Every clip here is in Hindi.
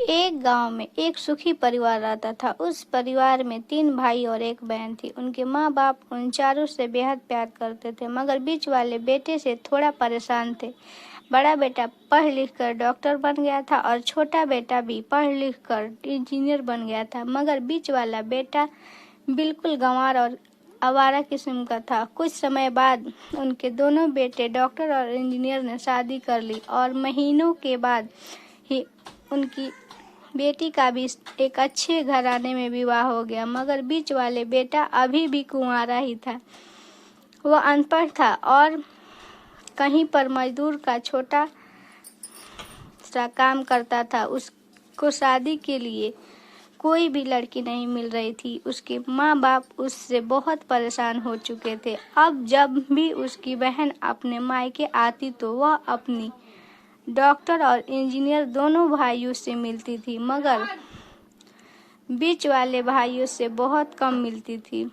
एक गांव में एक सुखी परिवार रहता था। उस परिवार में 3 भाई और एक बहन थी। उनके माँ बाप उन चारों से बेहद प्यार करते थे, मगर बीच वाले बेटे से थोड़ा परेशान थे। बड़ा बेटा पढ़ लिख कर डॉक्टर बन गया था और छोटा बेटा भी पढ़ लिख कर इंजीनियर बन गया था, मगर बीच वाला बेटा बिल्कुल गंवार और आवारा किस्म का था। कुछ समय बाद उनके दोनों बेटे डॉक्टर और इंजीनियर ने शादी कर ली और महीनों के बाद ही उनकी बेटी का भी एक अच्छे घराने में विवाह हो गया, मगर बीच वाले बेटा अभी भी कुंवारा ही था। वह अनपढ़ था और कहीं पर मजदूर का छोटा सा काम करता था। उसको शादी के लिए कोई भी लड़की नहीं मिल रही थी। उसके माँ बाप उससे बहुत परेशान हो चुके थे। अब जब भी उसकी बहन अपने मायके आती तो वह अपनी डॉक्टर और इंजीनियर दोनों भाइयों से मिलती थी, मगर बीच वाले भाइयों से बहुत कम मिलती थी,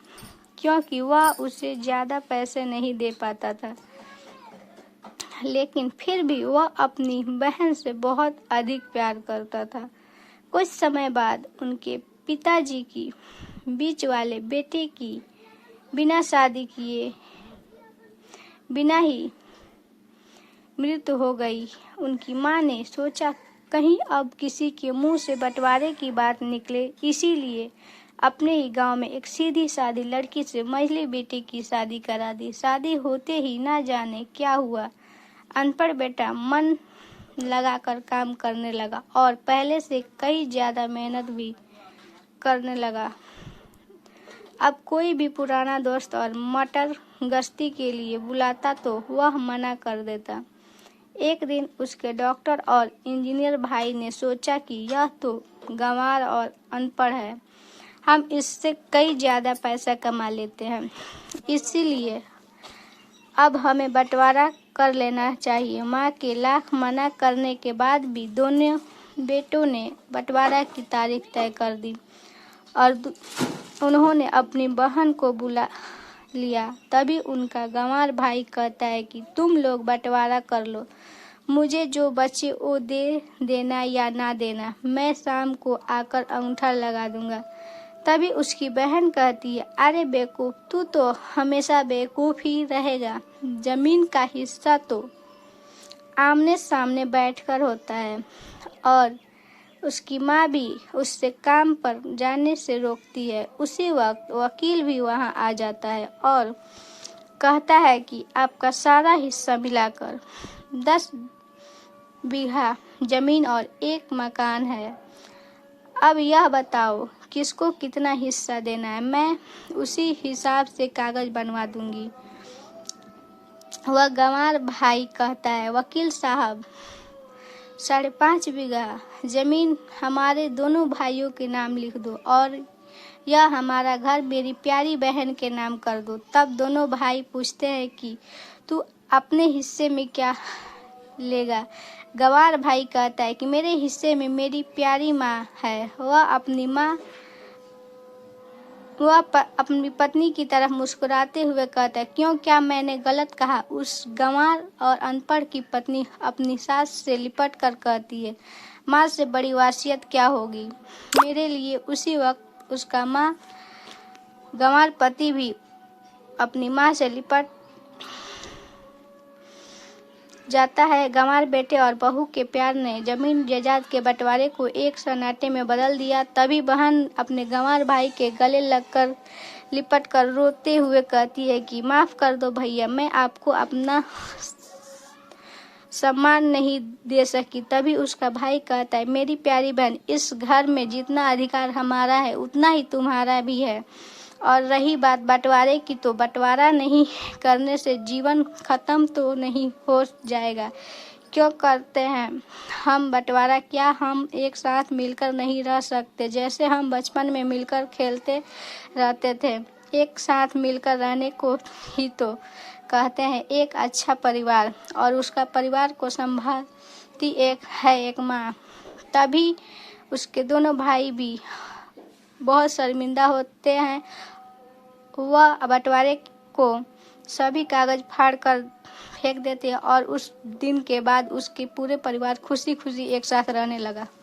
क्योंकि वह उसे ज़्यादा पैसे नहीं दे पाता था। लेकिन फिर भी वह अपनी बहन से बहुत अधिक प्यार करता था। कुछ समय बाद उनके पिताजी की बीच वाले बेटे की बिना शादी किए बिना ही मृत्यु हो गई। उनकी माँ ने सोचा कहीं अब किसी के मुंह से बंटवारे की बात निकले, इसीलिए अपने ही गांव में एक सीधी सादी लड़की से मझली बेटे की शादी करा दी। शादी होते ही ना जाने क्या हुआ, अनपढ़ बेटा मन लगाकर काम करने लगा और पहले से कई ज्यादा मेहनत भी करने लगा। अब कोई भी पुराना दोस्त और मटर गश्ती के लिए बुलाता तो वह मना कर देता। एक दिन उसके डॉक्टर और इंजीनियर भाई ने सोचा कि यह तो गंवार और अनपढ़ है, हम इससे कई ज़्यादा पैसा कमा लेते हैं, इसीलिए अब हमें बंटवारा कर लेना चाहिए। माँ के लाख मना करने के बाद भी दोनों बेटों ने बंटवारा की तारीख तय कर दी और उन्होंने अपनी बहन को बुला लिया। तभी उनका गंवार भाई कहता है कि तुम लोग बंटवारा कर लो, मुझे जो बचे वो दे देना या ना देना, मैं शाम को आकर अंगूठा लगा दूंगा। तभी उसकी बहन कहती है, अरे बेवकूफ़, तू तो हमेशा बेवकूफ़ ही रहेगा, जमीन का हिस्सा तो आमने सामने बैठकर होता है। और उसकी माँ भी उससे काम पर जाने से रोकती है। उसी वक्त वकील भी वहाँ आ जाता है और कहता है कि आपका सारा हिस्सा मिलाकर 10 बीघा जमीन और 1 मकान है। अब यह बताओ किसको कितना हिस्सा देना है, मैं उसी हिसाब से कागज बनवा दूंगी। वह गंवार भाई कहता है, वकील साहब 5.5 बीघा जमीन हमारे दोनों भाइयों के नाम लिख दो और यह हमारा घर मेरी प्यारी बहन के नाम कर दो। तब दोनों भाई पूछते हैं कि तू अपने हिस्से में क्या लेगा। गंवार भाई कहता है कि मेरे हिस्से में मेरी प्यारी माँ है। वह अपनी पत्नी की तरफ मुस्कुराते हुए कहता है, क्यों, क्या मैंने गलत कहा। उस गंवार और अनपढ़ की पत्नी अपनी सास से लिपट कर कहती है, माँ से बड़ी वसीयत क्या होगी मेरे लिए। उसी वक्त उसका गंवार पति भी अपनी माँ से लिपट जाता है। गंवार बेटे और बहू के प्यार ने जमीन जायदाद के बंटवारे को एक सन्नाटे में बदल दिया। तभी बहन अपने गंवार भाई के गले लगकर लिपट कर रोते हुए कहती है कि माफ़ कर दो भैया, मैं आपको अपना सम्मान नहीं दे सकी। तभी उसका भाई कहता है, मेरी प्यारी बहन, इस घर में जितना अधिकार हमारा है उतना ही तुम्हारा भी है। और रही बात बंटवारे की, तो बंटवारा नहीं करने से जीवन खत्म तो नहीं हो जाएगा। क्यों करते हैं हम बंटवारा? क्या हम एक साथ मिलकर नहीं रह सकते, जैसे हम बचपन में मिलकर खेलते रहते थे? एक साथ मिलकर रहने को ही तो कहते हैं एक अच्छा परिवार, और उसका परिवार को संभालती एक माँ। तभी उसके दोनों भाई भी बहुत शर्मिंदा होते हैं। वह बंटवारे को सभी कागज फाड़ कर फेंक देते हैं और उस दिन के बाद उसके पूरे परिवार खुशी खुशी एक साथ रहने लगा।